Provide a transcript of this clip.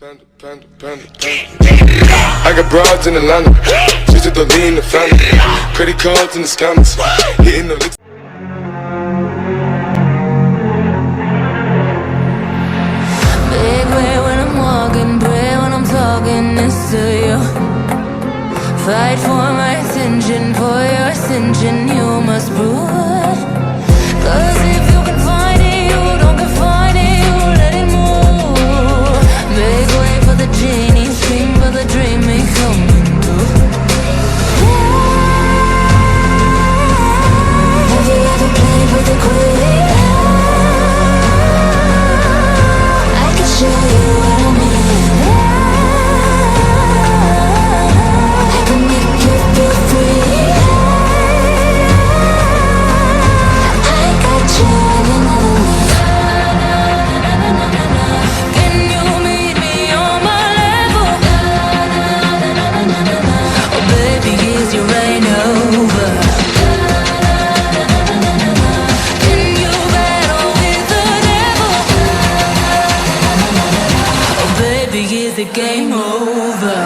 I got broads in Atlanta, just to lean the family. Credit cards in the scammers, hitting the licks. Big way when I'm walking, pray when I'm talking this to you. Fight for my attention, for your ascension, you must prove it. 'Cause if you can find it, you don't confine it, you let it move. Make way for the genie, scream for the dream, ain't coming through. Have you ever played with a queen? I can show you what I mean. I can make you feel free. I got you in another league. Can you meet me on my level? Oh baby, is you rain over? Can you battle with the devil? Oh baby, is the game over?